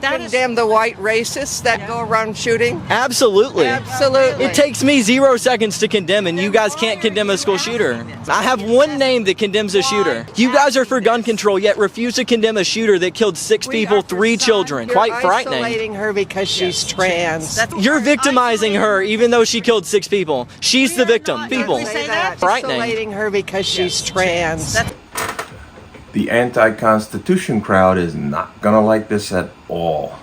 Condemn the white racists that go around shooting? Absolutely. Absolutely. It takes me 0 seconds to condemn, and you guys can't condemn a school shooter. I have one name that condemns a shooter. You guys are for gun control, yet refuse to condemn a shooter that killed 6 people, 3 children. Quite frightening. You're isolating her because she's trans. You're victimizing her, even though she killed 6 people. She's the victim. People. Frightening. Isolating her because she's trans. The anti-Constitution crowd is not gonna like this at all.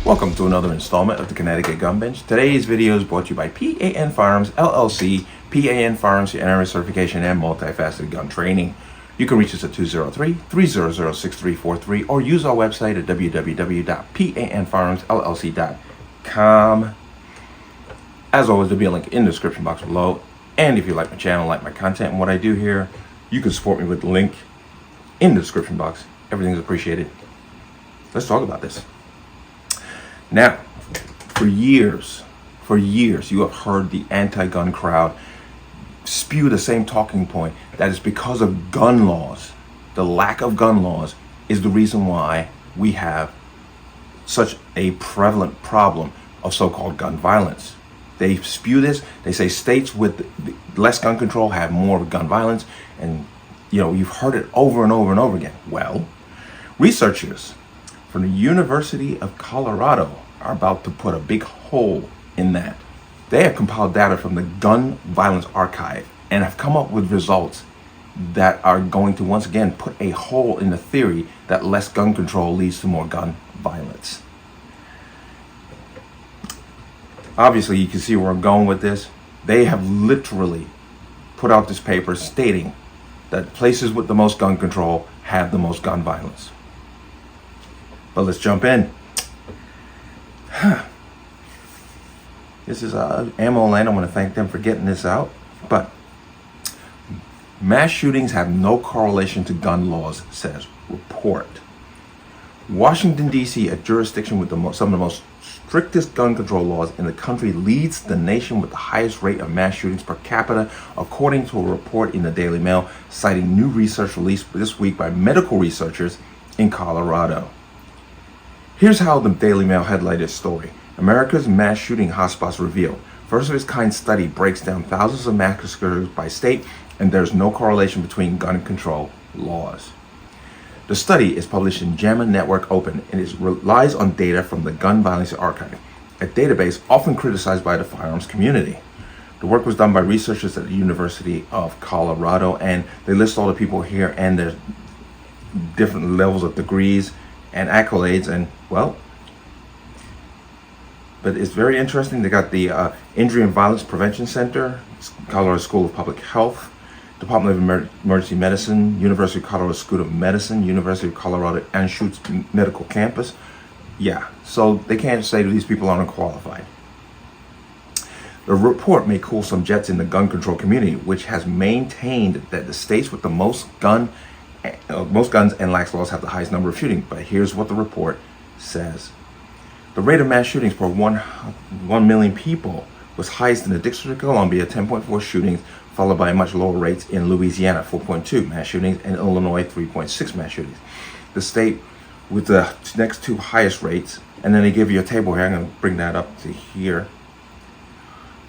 Welcome to another installment of the Connecticut Gun Bench. Today's video is brought to you by P.A.N. Firearms, LLC. P.A.N. Firearms, your NRA certification and multifaceted gun training. You can reach us at 203-300-6343 or use our website at www.panfirearmsllc.com. As always, there'll be a link in the description box below. And if you like my channel, like my content and what I do here, you can support me with the link in the description box. Everything's appreciated. Let's talk about this. Now, for years, you have heard the anti-gun crowd spew the same talking point, that is because of gun laws. The lack of gun laws is the reason why we have such a prevalent problem of so-called gun violence. They spew this. They say states with less gun control have more gun violence, and you've heard it over and over and over again. Well, researchers from the University of Colorado are about to put a big hole in that. They have compiled data from the Gun Violence Archive and have come up with results that are going to once again put a hole in the theory that less gun control leads to more gun violence. Obviously, you can see where I'm going with this. They have literally put out this paper stating that places with the most gun control have the most gun violence. But let's jump in. This is Ammo Land. I want to thank them for getting this out. But mass shootings have no correlation to gun laws, says report. Washington, D.C., a jurisdiction with some of the most strictest gun control laws in the country, leads the nation with the highest rate of mass shootings per capita, according to a report in the Daily Mail, citing new research released this week by medical researchers in Colorado. Here's how the Daily Mail headlined this story. America's mass shooting hotspots reveal. First of its kind study breaks down thousands of massacres by state, and there's no correlation between gun control laws. The study is published in JAMA Network Open and it relies on data from the Gun Violence Archive, a database often criticized by the firearms community. The work was done by researchers at the University of Colorado, and they list all the people here and their different levels of degrees and accolades, and well, but it's very interesting. They got the Injury and Violence Prevention Center, Colorado School of Public Health, Department of Emergency Medicine, University of Colorado School of Medicine, University of Colorado Anschutz Medical Campus. Yeah, so they can't say that these people aren't qualified. The report may cool some jets in the gun control community, which has maintained that the states with the most guns and lax laws have the highest number of shootings. But here's what the report says. The rate of mass shootings per 1 million people was highest in the District of Columbia, 10.4 shootings, followed by much lower rates in Louisiana, 4.2 mass shootings, and Illinois, 3.6 mass shootings. The state with the next two highest rates, and then they give you a table here. I'm going to bring that up to here.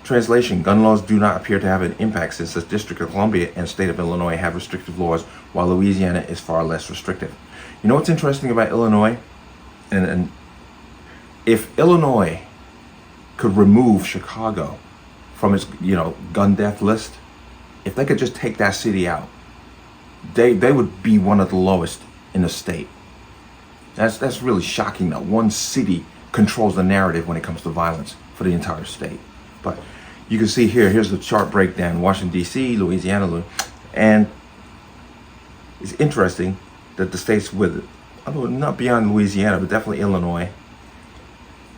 Translation: gun laws do not appear to have an impact since the District of Columbia and state of Illinois have restrictive laws, while Louisiana is far less restrictive. You know what's interesting about Illinois? And if Illinois could remove Chicago from its gun death list, if they could just take that city out, they would be one of the lowest in the state. That's really shocking that one city controls the narrative when it comes to violence for the entire state. But you can see here's the chart breakdown: Washington, D.C., Louisiana, and it's interesting that the states with, although not beyond Louisiana, but definitely Illinois,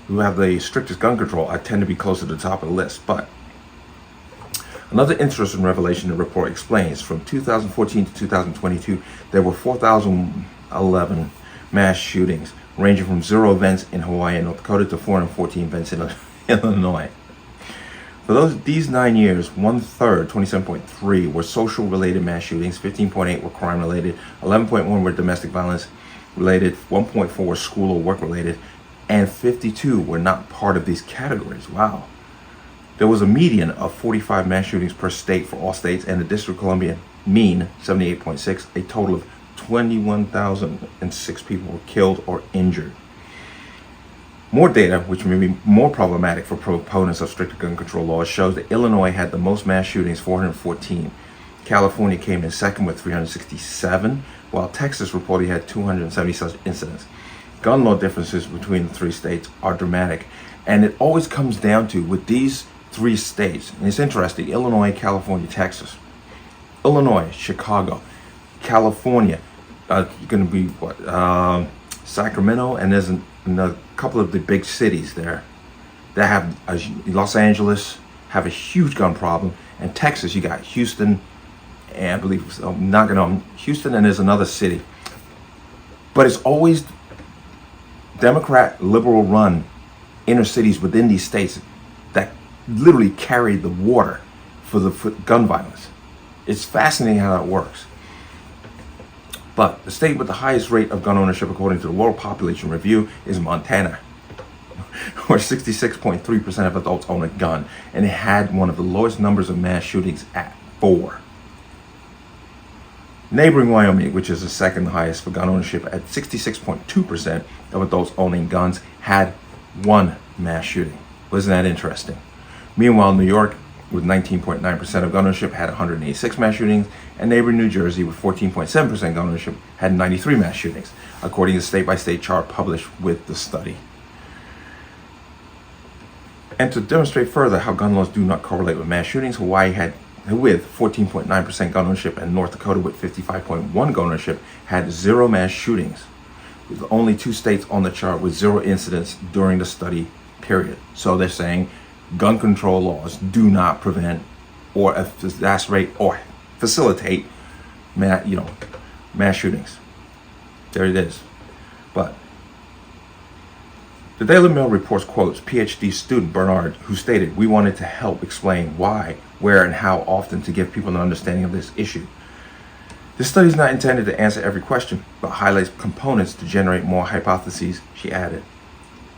who have the strictest gun control, I tend to be close to the top of the list. But another interesting revelation the report explains: from 2014 to 2022, there were 4,011 mass shootings, ranging from 0 events in Hawaii and North Dakota to 414 events in Illinois. For these 9 years, 1/3, 27.3, were social-related mass shootings, 15.8 were crime-related, 11.1 were domestic violence-related, 1.4 were school or work-related, and 52 were not part of these categories. Wow. There was a median of 45 mass shootings per state for all states, and the District of Columbia mean 78.6. A total of 21,006 people were killed or injured. More data, which may be more problematic for proponents of stricter gun control laws, shows that Illinois had the most mass shootings, 414. California came in second with 367, while Texas reportedly had 270 such incidents. Gun law differences between the 3 states are dramatic, and it always comes down to, with these 3 states, and it's interesting, Illinois, California, Texas. Illinois, Chicago, California, going to be Sacramento, and there's a couple of the big cities there that have, Los Angeles have a huge gun problem, and Texas, you got Houston, and I believe Houston, and there's another city. But it's always Democrat, liberal run inner cities within these states that literally carry the water for gun violence. It's fascinating how that works. But the state with the highest rate of gun ownership, according to the World Population Review, is Montana, where 66.3% of adults own a gun, and it had one of the lowest numbers of mass shootings at 4. Neighboring Wyoming, which is the second highest for gun ownership at 66.2% of adults owning guns, had 1 mass shooting. Wasn't that interesting? Meanwhile, New York, with 19.9% of gun ownership, had 186 mass shootings, and neighboring New Jersey, with 14.7% gun ownership, had 93 mass shootings, according to the state-by-state chart published with the study. And to demonstrate further how gun laws do not correlate with mass shootings, Hawaii had, with 14.9% gun ownership, and North Dakota, with 55.1% gun ownership, had 0 mass shootings, with only 2 states on the chart with 0 incidents during the study period. So they're saying gun control laws do not prevent or exacerbate or facilitate mass shootings. There it is. But the Daily Mail reports quotes PhD student Bernard, who stated, "We wanted to help explain why, where, and how often to give people an understanding of this issue. This study is not intended to answer every question, but highlights components to generate more hypotheses," she added.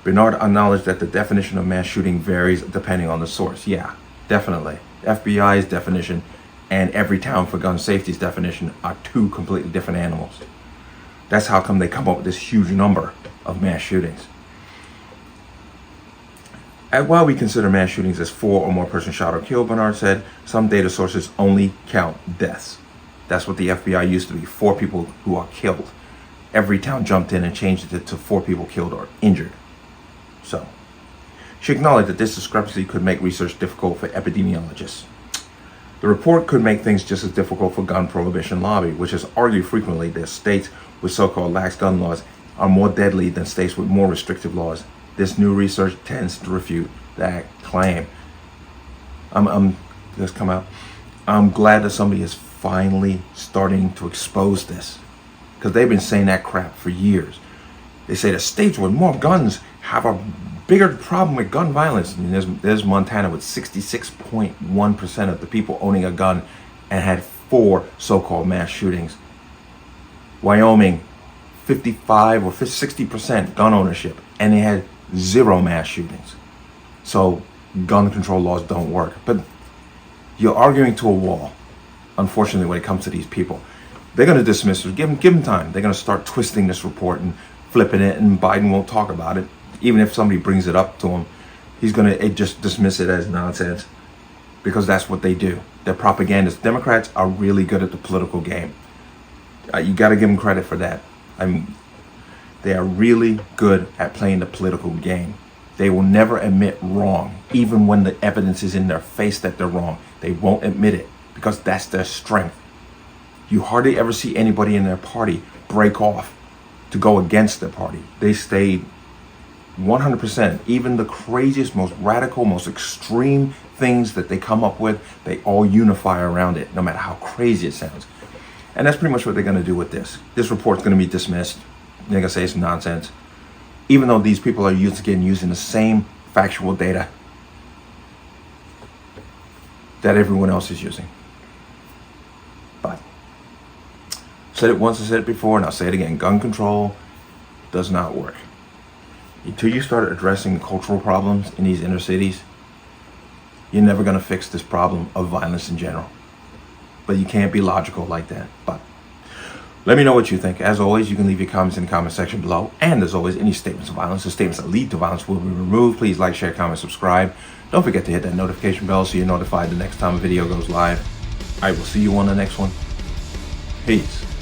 Bernard acknowledged that the definition of mass shooting varies depending on the source. Yeah, definitely. FBI's definition and Everytown for Gun Safety's definition are 2 completely different animals. That's how come they come up with this huge number of mass shootings. And while we consider mass shootings as 4 or more persons shot or killed, Bernard said, some data sources only count deaths. That's what the FBI used to be, 4 people who are killed. Everytown jumped in and changed it to 4 people killed or injured. So, she acknowledged that this discrepancy could make research difficult for epidemiologists. The report could make things just as difficult for gun prohibition lobby, which has argued frequently that states with so-called lax gun laws are more deadly than states with more restrictive laws. This new research tends to refute that claim. This come out. I'm glad that somebody is finally starting to expose this, because they've been saying that crap for years. They say the states with more guns have a bigger problem with gun violence. And there's Montana with 66.1% of the people owning a gun and had 4 so-called mass shootings. Wyoming, 55 or 60% gun ownership, and they had 0 mass shootings. So gun control laws don't work. But you're arguing to a wall, unfortunately, when it comes to these people. They're going to dismiss it. Give them time. They're going to start twisting this report and flipping it, and Biden won't talk about it. Even if somebody brings it up to him, he's going to just dismiss it as nonsense, because that's what they do. They're propagandists. Democrats are really good at the political game. You got to give them credit for that. They are really good at playing the political game. They will never admit wrong, even when the evidence is in their face that they're wrong. They won't admit it, because that's their strength. You hardly ever see anybody in their party break off to go against their party. They stayed 100%. Even the craziest, most radical, most extreme things that they come up with, they all unify around it, no matter how crazy it sounds. And that's pretty much what they're going to do with this. This report's going to be dismissed. They're going to say it's nonsense. even though these people are using the same factual data that everyone else is using. But I said it once, I said it before, and I'll say it again. Gun control does not work. Until you start addressing the cultural problems in these inner cities, you're never going to fix this problem of violence in general. But you can't be logical like that. But let me know what you think. As always, you can leave your comments in the comment section below. And as always, any statements of violence or statements that lead to violence will be removed. Please like, share, comment, subscribe. Don't forget to hit that notification bell so you're notified the next time a video goes live. I will see you on the next one. Peace.